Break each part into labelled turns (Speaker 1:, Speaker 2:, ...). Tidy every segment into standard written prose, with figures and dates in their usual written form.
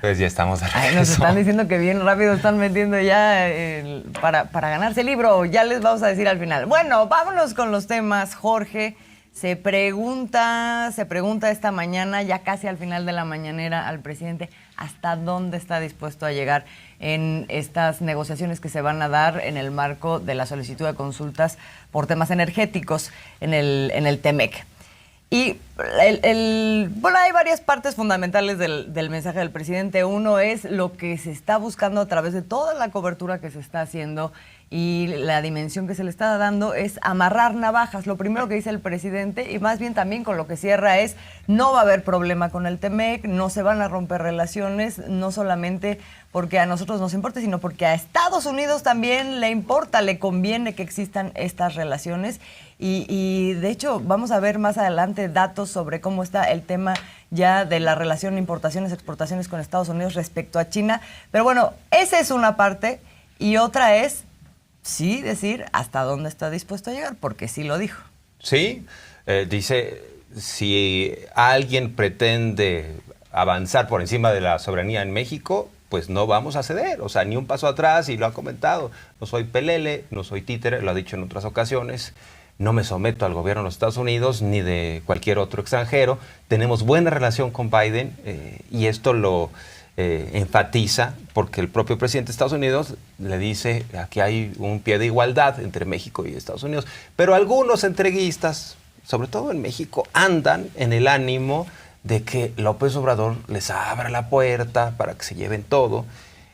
Speaker 1: Pues ya estamos de regreso.
Speaker 2: Ay, nos están diciendo que bien rápido están metiendo ya para ganarse el libro. Ya les vamos a decir al final. Bueno, vámonos con los temas, Jorge. Se pregunta esta mañana, ya casi al final de la mañanera, al presidente hasta dónde está dispuesto a llegar en estas negociaciones que se van a dar en el marco de la solicitud de consultas por temas energéticos en el TEMEC. Y bueno, hay varias partes fundamentales del mensaje del presidente. Uno es lo que se está buscando a través de toda la cobertura que se está haciendo y la dimensión que se le está dando es amarrar navajas. Lo primero que dice el presidente, y más bien también con lo que cierra, es no va a haber problema con el TEMEC, no se van a romper relaciones, no solamente porque a nosotros nos importa, sino porque a Estados Unidos también le importa, le conviene que existan estas relaciones. Y de hecho vamos a ver más adelante datos sobre cómo está el tema ya de la relación importaciones-exportaciones con Estados Unidos respecto a China. Pero bueno, esa es una parte y otra es sí decir hasta dónde está dispuesto a llegar, porque sí lo dijo.
Speaker 1: Sí, dice, si alguien pretende avanzar por encima de la soberanía en México, pues no vamos a ceder, o sea, ni un paso atrás, y lo ha comentado. No soy pelele, no soy títere, lo ha dicho en otras ocasiones. No me someto al gobierno de los Estados Unidos ni de cualquier otro extranjero. Tenemos buena relación con Biden y esto lo enfatiza porque el propio presidente de Estados Unidos le dice que hay un pie de igualdad entre México y Estados Unidos. Pero algunos entreguistas, sobre todo en México, andan en el ánimo de que López Obrador les abra la puerta para que se lleven todo.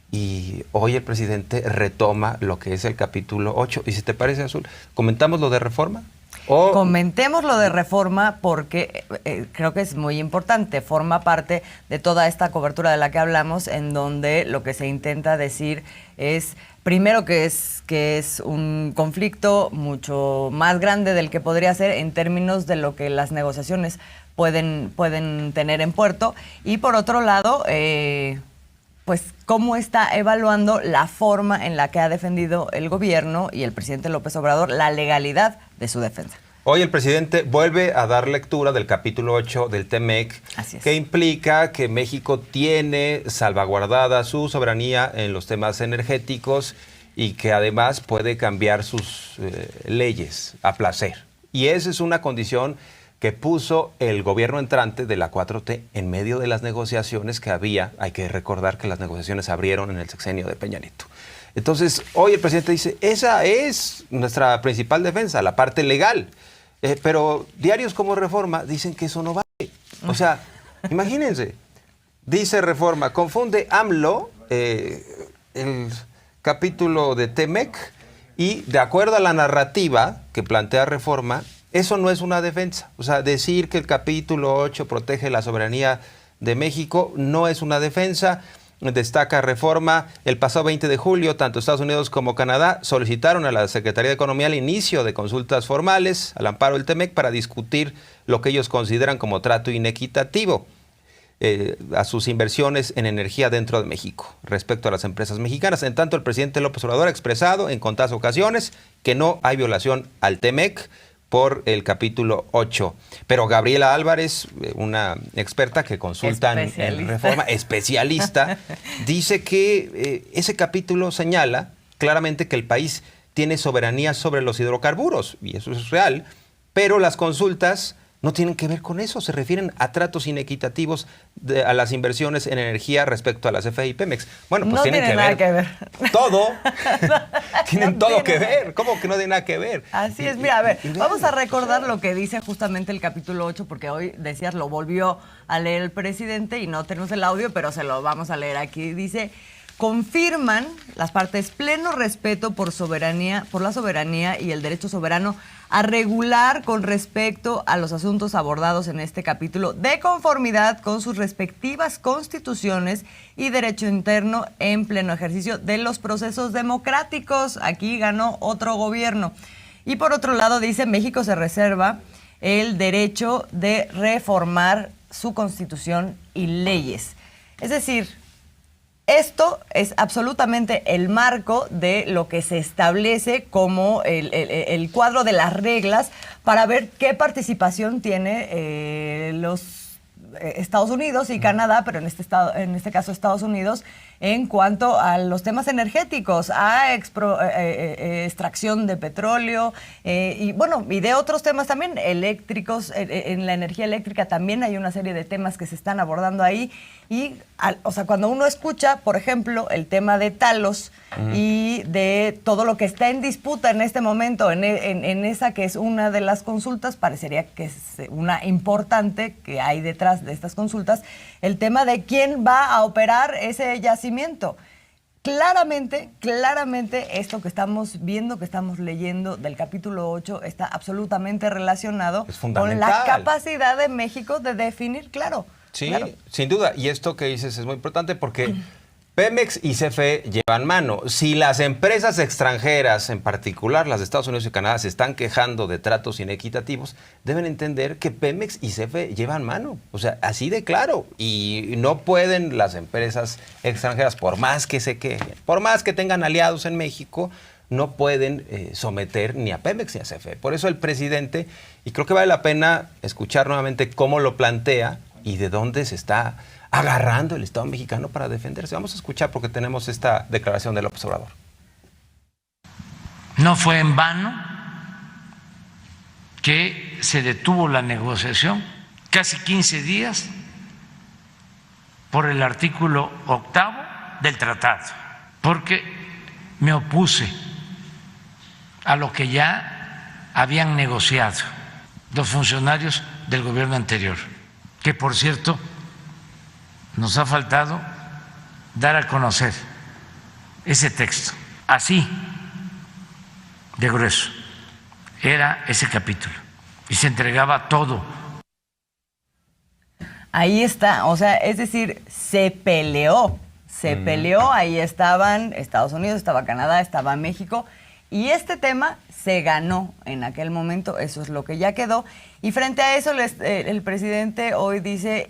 Speaker 1: Y hoy el presidente retoma lo que es el capítulo 8. Y si te parece, Azul, ¿comentamos lo de reforma?
Speaker 2: Comentemos lo de reforma porque creo que es muy importante. Forma parte de toda esta cobertura de la que hablamos, en donde lo que se intenta decir es, primero, que es un conflicto mucho más grande del que podría ser en términos de lo que las negociaciones pueden tener en puerto. Y por otro lado, pues cómo está evaluando la forma en la que ha defendido el gobierno y el presidente López Obrador la legalidad de su defensa.
Speaker 1: Hoy el presidente vuelve a dar lectura del capítulo 8 del TEMEC, que implica que México tiene salvaguardada su soberanía en los temas energéticos y que además puede cambiar sus leyes a placer. Y esa es una condición que puso el gobierno entrante de la 4T en medio de las negociaciones que había. Hay que recordar que las negociaciones se abrieron en el sexenio de Peña Nieto. Entonces, hoy el presidente dice, esa es nuestra principal defensa, la parte legal. Pero diarios como Reforma dicen que eso no vale. O sea, imagínense, dice Reforma, confunde AMLO, el capítulo de TEMEC, y de acuerdo a la narrativa que plantea Reforma, eso no es una defensa. O sea, decir que el capítulo 8 protege la soberanía de México no es una defensa. Destaca Reforma, el pasado 20 de julio, tanto Estados Unidos como Canadá solicitaron a la Secretaría de Economía el inicio de consultas formales al amparo del TEMEC para discutir lo que ellos consideran como trato inequitativo a sus inversiones en energía dentro de México respecto a las empresas mexicanas. En tanto, el presidente López Obrador ha expresado en contadas ocasiones que no hay violación al TEMEC por el capítulo 8. Pero Gabriela Álvarez, una experta que consulta en Reforma, especialista, dice que ese capítulo señala claramente que el país tiene soberanía sobre los hidrocarburos, y eso es real, pero las consultas no tienen que ver con eso, se refieren a tratos inequitativos a las inversiones en energía respecto a las CFE y Pemex. Bueno, pues
Speaker 2: no
Speaker 1: tienen
Speaker 2: tiene nada que ver.
Speaker 1: Todo. Tienen todo que ver. ¿Cómo que no tiene nada que ver?
Speaker 2: Así es. Mira, a ver, vamos a recordar lo que dice justamente el capítulo 8, porque hoy, decías, lo volvió a leer el presidente y no tenemos el audio, pero se lo vamos a leer aquí. Dice, confirman las partes pleno respeto por la soberanía y el derecho soberano a regular con respecto a los asuntos abordados en este capítulo de conformidad con sus respectivas constituciones y derecho interno en pleno ejercicio de los procesos democráticos. Aquí ganó otro gobierno. Y por otro lado dice, México se reserva el derecho de reformar su constitución y leyes. Es decir, esto es absolutamente el marco de lo que se establece como el cuadro de las reglas para ver qué participación tiene Estados Unidos y Canadá, pero en este caso Estados Unidos, en cuanto a los temas energéticos, a extracción de petróleo y de otros temas también eléctricos. En la energía eléctrica también hay una serie de temas que se están abordando ahí. Y, cuando uno escucha, por ejemplo, el tema de Talos y de todo lo que está en disputa en este momento, en esa que es una de las consultas, parecería que es una importante que hay detrás de estas consultas, el tema de quién va a operar ese yacimiento. Claramente, esto que estamos viendo, que estamos leyendo del capítulo 8, está absolutamente relacionado con la capacidad de México de definir, claro.
Speaker 1: Sí, claro. Sin duda. Y esto que dices es muy importante porque Pemex y CFE llevan mano. Si las empresas extranjeras, en particular las de Estados Unidos y Canadá, se están quejando de tratos inequitativos, deben entender que Pemex y CFE llevan mano. O sea, así de claro. Y no pueden las empresas extranjeras, por más que se quejen, por más que tengan aliados en México, no pueden someter ni a Pemex ni a CFE. Por eso el presidente, y creo que vale la pena escuchar nuevamente cómo lo plantea y de dónde se está agarrando el Estado mexicano para defenderse. Vamos a escuchar porque tenemos esta declaración de López Obrador.
Speaker 3: No fue en vano que se detuvo la negociación casi 15 días por el artículo 8º del tratado, porque me opuse a lo que ya habían negociado los funcionarios del gobierno anterior, que por cierto nos ha faltado dar a conocer ese texto, así de grueso era ese capítulo y se entregaba todo.
Speaker 2: Ahí está, o sea, es decir, se peleó, ahí estaban Estados Unidos, estaba Canadá, estaba México, y este tema se ganó en aquel momento, eso es lo que ya quedó. Y frente a eso, el presidente hoy dice,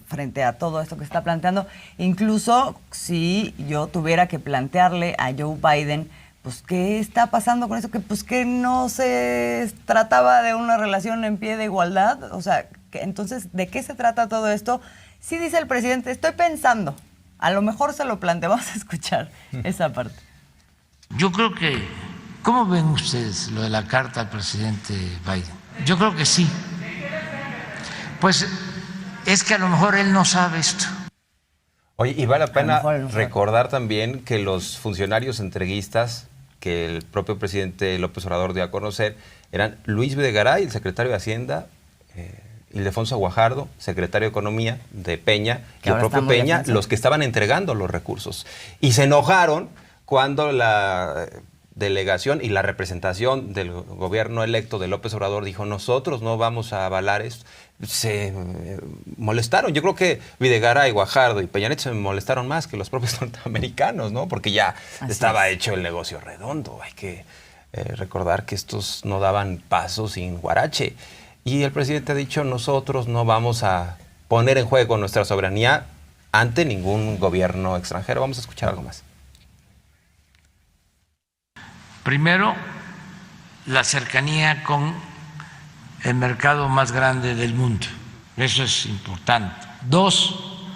Speaker 2: frente a todo esto que está planteando, incluso si yo tuviera que plantearle a Joe Biden, pues, ¿qué está pasando con eso? Que no se trataba de una relación en pie de igualdad. O sea, entonces, ¿de qué se trata todo esto? Sí dice el presidente, estoy pensando, a lo mejor se lo plantea, vamos a escuchar esa parte.
Speaker 3: Yo creo que, ¿cómo ven ustedes lo de la carta al presidente Biden? Yo creo que sí. Pues es que a lo mejor él no sabe esto.
Speaker 1: Oye, y vale la pena recordar también que los funcionarios entreguistas que el propio presidente López Obrador dio a conocer eran Luis Videgaray, el secretario de Hacienda, Ildefonso Guajardo, secretario de Economía de Peña, y el propio Peña, los que estaban entregando los recursos. Y se enojaron cuando la delegación y la representación del gobierno electo de López Obrador dijo, nosotros no vamos a avalar esto. Se molestaron. Yo creo que Videgaray, Guajardo y Peña Nieto se molestaron más que los propios norteamericanos, ¿no? Porque ya estaba hecho el negocio redondo. Hay que recordar que estos no daban paso sin guarache. Y el presidente ha dicho, nosotros no vamos a poner en juego nuestra soberanía ante ningún gobierno extranjero. Vamos a escuchar algo más.
Speaker 3: Primero, la cercanía con el mercado más grande del mundo. Eso es importante. Dos,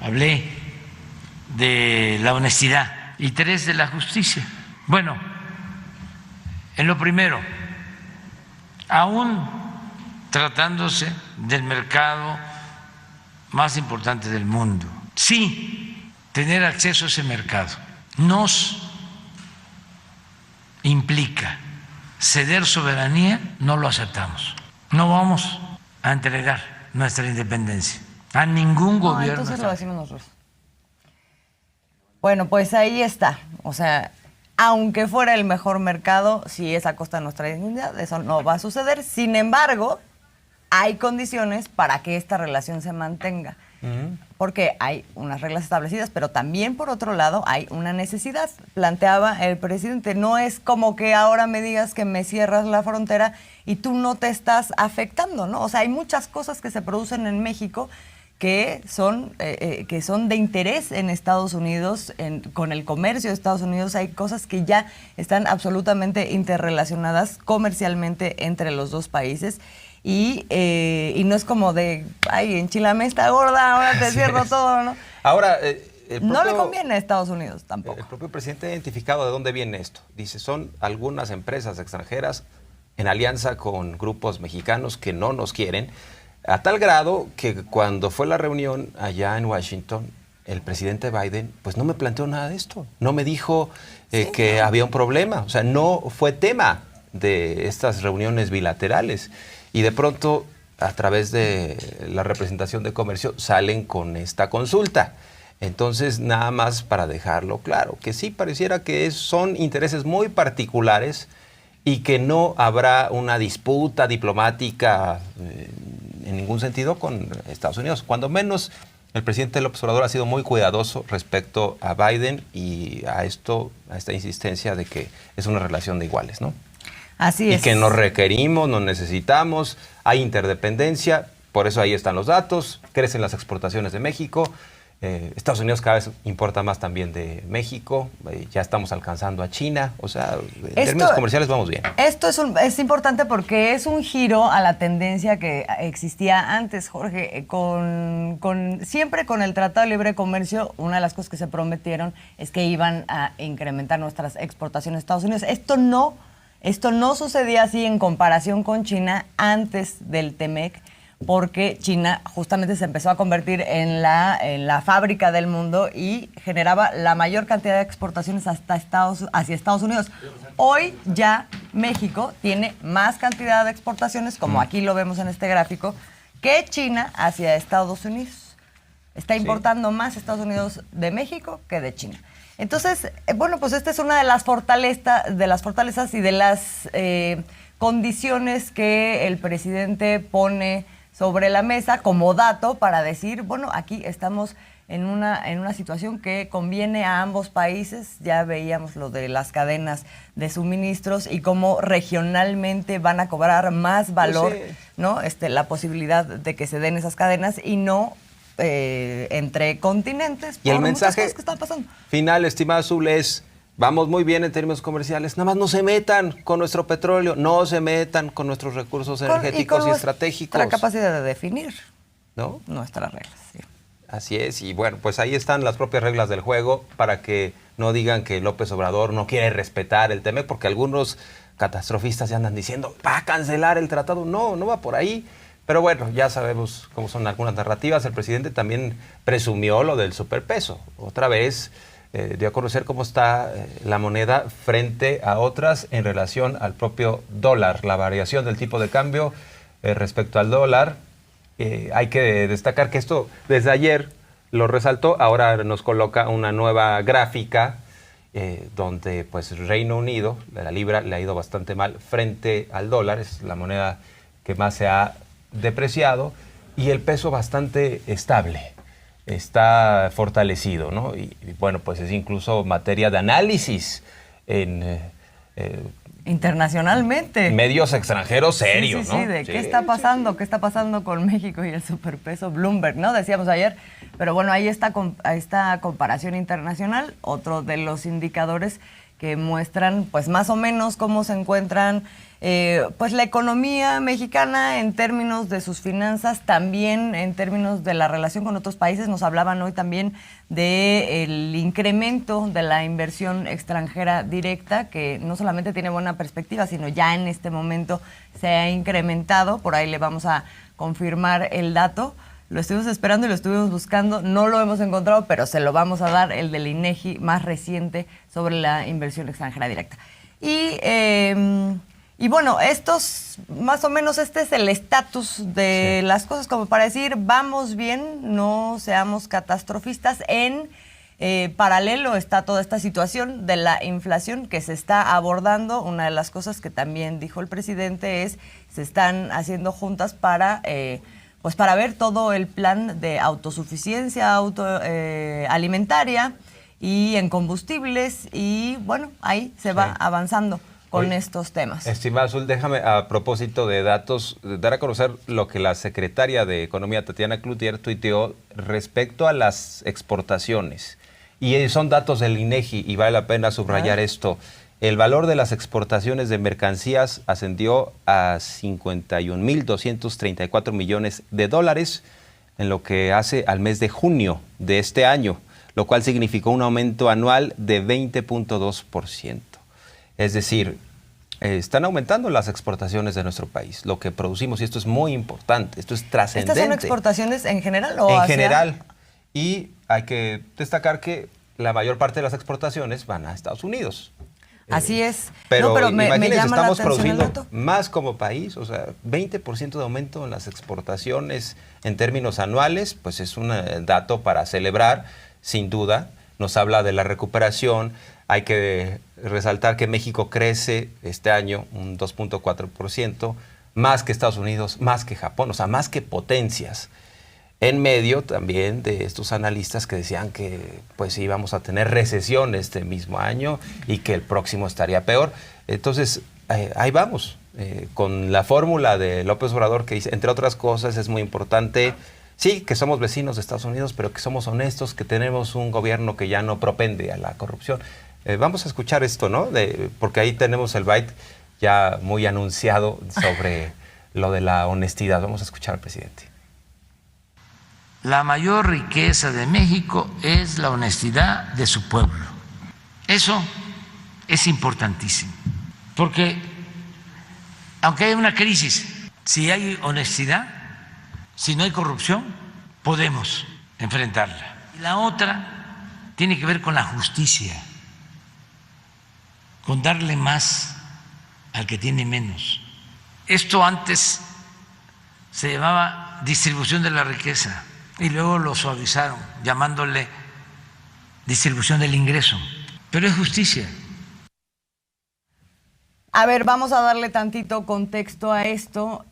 Speaker 3: hablé de la honestidad. Y tres, de la justicia. Bueno, en lo primero, aún tratándose del mercado más importante del mundo, sí, tener acceso a ese mercado nos implica ceder soberanía, no lo aceptamos. No vamos a entregar nuestra independencia a ningún gobierno.
Speaker 2: Entonces lo decimos nosotros. Bueno, pues ahí está. O sea, aunque fuera el mejor mercado, si es a costa de nuestra dignidad, eso no va a suceder. Sin embargo, hay condiciones para que esta relación se mantenga. Porque hay unas reglas establecidas, pero también, por otro lado, hay una necesidad. Planteaba el presidente, no es como que ahora me digas que me cierras la frontera y tú no te estás afectando, ¿no? O sea, hay muchas cosas que se producen en México que son de interés en Estados Unidos, con el comercio de Estados Unidos. Hay cosas que ya están absolutamente interrelacionadas comercialmente entre los dos países. Y no es como de, ay, enchilame esta gorda, ahora te cierro todo, ¿no?
Speaker 1: Ahora,
Speaker 2: no le conviene a Estados Unidos tampoco.
Speaker 1: El propio presidente ha identificado de dónde viene esto. Dice, son algunas empresas extranjeras en alianza con grupos mexicanos que no nos quieren, a tal grado que cuando fue la reunión allá en Washington, el presidente Biden pues no me planteó nada de esto. No me dijo que había un problema. O sea, no fue tema de estas reuniones bilaterales. Y de pronto, a través de la representación de comercio, salen con esta consulta. Entonces, nada más para dejarlo claro, que sí pareciera que son intereses muy particulares y que no habrá una disputa diplomática en ningún sentido con Estados Unidos. Cuando menos, el presidente López Obrador ha sido muy cuidadoso respecto a Biden y a esta insistencia de que es una relación de iguales, ¿no?
Speaker 2: Así es.
Speaker 1: Y que nos requerimos, nos necesitamos, hay interdependencia, por eso ahí están los datos, crecen las exportaciones de México. Estados Unidos cada vez importa más también de México, ya estamos alcanzando a China, o sea, en términos comerciales vamos bien.
Speaker 2: Esto es importante porque es un giro a la tendencia que existía antes, Jorge, siempre con el Tratado de Libre Comercio. Una de las cosas que se prometieron es que iban a incrementar nuestras exportaciones a Estados Unidos. Esto no sucedía así en comparación con China antes del TEMEC, porque China justamente se empezó a convertir en la fábrica del mundo y generaba la mayor cantidad de exportaciones hacia Estados Unidos. Hoy ya México tiene más cantidad de exportaciones, como aquí lo vemos en este gráfico, que China hacia Estados Unidos. Está importando más Estados Unidos de México que de China. Entonces, bueno, pues esta es una de las fortalezas y de las condiciones que el presidente pone sobre la mesa como dato para decir, bueno, aquí estamos en una situación que conviene a ambos países. Ya veíamos lo de las cadenas de suministros y cómo regionalmente van a cobrar más valor, ¿no? La posibilidad de que se den esas cadenas y no entre continentes.
Speaker 1: Y el mensaje
Speaker 2: que están pasando.
Speaker 1: Final, estimada Azul, es: vamos muy bien en términos comerciales, nada más no se metan con nuestro petróleo, no se metan con nuestros recursos energéticos y estratégicos.
Speaker 2: La capacidad de definir,
Speaker 1: ¿no?,
Speaker 2: nuestras reglas. Sí.
Speaker 1: Así es, y bueno, pues ahí están las propias reglas del juego para que no digan que López Obrador no quiere respetar el TEMEC, porque algunos catastrofistas ya andan diciendo, va a cancelar el tratado. No, no va por ahí. Pero bueno, ya sabemos cómo son algunas narrativas. El presidente también presumió lo del superpeso. Otra vez dio a conocer cómo está la moneda frente a otras en relación al propio dólar. La variación del tipo de cambio respecto al dólar. Hay que destacar que esto desde ayer lo resaltó. Ahora nos coloca una nueva gráfica donde pues Reino Unido, la libra, le ha ido bastante mal frente al dólar. Es la moneda que más se ha depreciado, y el peso bastante estable, está fortalecido, ¿no? Y bueno, pues es incluso materia de análisis en
Speaker 2: internacionalmente.
Speaker 1: Medios extranjeros serios,
Speaker 2: ¿no? ¿Qué está pasando?
Speaker 1: Sí.
Speaker 2: ¿Qué está pasando con México y el superpeso? Bloomberg, ¿no? Decíamos ayer. Pero bueno, ahí está esta comparación internacional, otro de los indicadores que muestran pues más o menos cómo se encuentran pues la economía mexicana en términos de sus finanzas, también en términos de la relación con otros países. Nos hablaban hoy también del incremento de la inversión extranjera directa, que no solamente tiene buena perspectiva, sino ya en este momento se ha incrementado. Por ahí le vamos a confirmar el dato. Lo estuvimos esperando y lo estuvimos buscando, no lo hemos encontrado, pero se lo vamos a dar, el del INEGI más reciente sobre la inversión extranjera directa. Y bueno, estos, más o menos este es el estatus de las cosas, como para decir, vamos bien, no seamos catastrofistas. En paralelo está toda esta situación de la inflación que se está abordando. Una de las cosas que también dijo el presidente es, se están haciendo juntas para pues para ver todo el plan de autosuficiencia alimentaria y en combustibles, y bueno, ahí se va avanzando con estos temas.
Speaker 1: Estimada Azul, déjame, a propósito de datos, dar a conocer lo que la secretaria de Economía, Tatiana Cloutier, tuiteó respecto a las exportaciones. Y son datos del INEGI, y vale la pena subrayar esto. El valor de las exportaciones de mercancías ascendió a 51.234 millones de dólares en lo que hace al mes de junio de este año, lo cual significó un aumento anual de 20.2%. Es decir, están aumentando las exportaciones de nuestro país, lo que producimos, y esto es muy importante, esto es trascendente.
Speaker 2: ¿Estas son exportaciones en general o
Speaker 1: en general? Y hay que destacar que la mayor parte de las exportaciones van a Estados Unidos.
Speaker 2: Así es.
Speaker 1: Pero,
Speaker 2: no, pero
Speaker 1: imagínense,
Speaker 2: llama
Speaker 1: estamos
Speaker 2: la atención
Speaker 1: produciendo más como país, o sea, 20% de aumento en las exportaciones en términos anuales, pues es un dato para celebrar, sin duda. Nos habla de la recuperación. Hay que resaltar que México crece este año un 2.4%, más que Estados Unidos, más que Japón, o sea, más que potencias. En medio también de estos analistas que decían que pues íbamos a tener recesión este mismo año y que el próximo estaría peor. Entonces, ahí vamos, con la fórmula de López Obrador que dice, entre otras cosas, es muy importante, sí, que somos vecinos de Estados Unidos, pero que somos honestos, que tenemos un gobierno que ya no propende a la corrupción. Vamos a escuchar esto, ¿no? Porque ahí tenemos el byte ya muy anunciado sobre lo de la honestidad. Vamos a escuchar al presidente.
Speaker 3: La mayor riqueza de México es la honestidad de su pueblo. Eso es importantísimo, porque aunque haya una crisis, si hay honestidad, si no hay corrupción, podemos enfrentarla. Y la otra tiene que ver con la justicia, con darle más al que tiene menos. Esto antes se llamaba distribución de la riqueza y luego lo suavizaron llamándole distribución del ingreso, pero es justicia.
Speaker 2: A ver, vamos a darle tantito contexto a esto.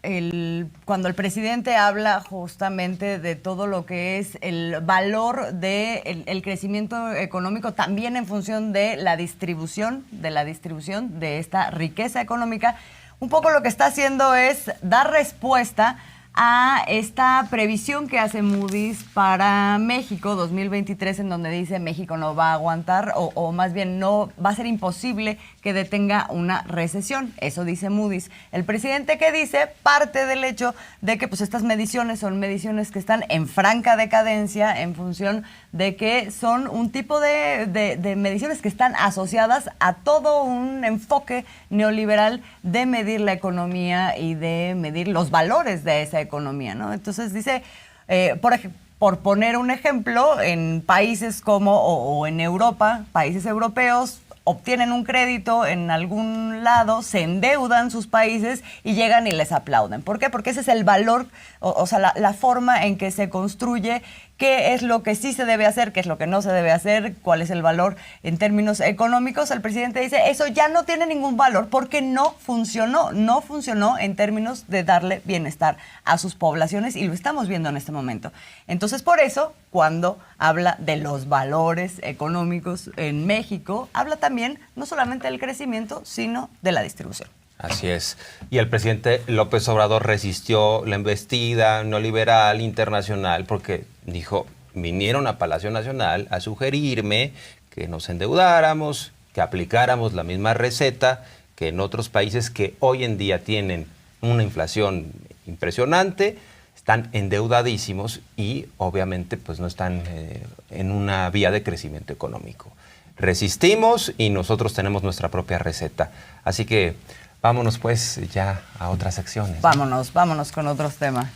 Speaker 2: Cuando el presidente habla justamente de todo lo que es el valor del crecimiento económico, también en función de la distribución de esta riqueza económica, un poco lo que está haciendo es dar respuesta a esta previsión que hace Moody's para México 2023, en donde dice México no va a aguantar, o más bien no va a ser imposible que detenga una recesión. Eso dice Moody's. El presidente, que dice, parte del hecho de que pues estas mediciones son mediciones que están en franca decadencia en función de que son un tipo de mediciones que están asociadas a todo un enfoque neoliberal de medir la economía y de medir los valores de esa economía, ¿no? Entonces dice, por poner un ejemplo, en países como, o en Europa, países europeos, obtienen un crédito en algún lado, se endeudan sus países y llegan y les aplauden. ¿Por qué? Porque ese es el valor, o sea, la forma en que se construye qué es lo que sí se debe hacer, qué es lo que no se debe hacer, cuál es el valor en términos económicos. El presidente dice, eso ya no tiene ningún valor porque no funcionó en términos de darle bienestar a sus poblaciones, y lo estamos viendo en este momento. Entonces, por eso, cuando habla de los valores económicos en México, habla también no solamente del crecimiento, sino de la distribución.
Speaker 1: Así es. Y el presidente López Obrador resistió la embestida neoliberal internacional porque dijo, vinieron a Palacio Nacional a sugerirme que nos endeudáramos, que aplicáramos la misma receta que en otros países que hoy en día tienen una inflación impresionante, están endeudadísimos y obviamente pues no están en una vía de crecimiento económico. Resistimos y nosotros tenemos nuestra propia receta. Así que vámonos pues ya a otras secciones.
Speaker 2: Vámonos con otros temas.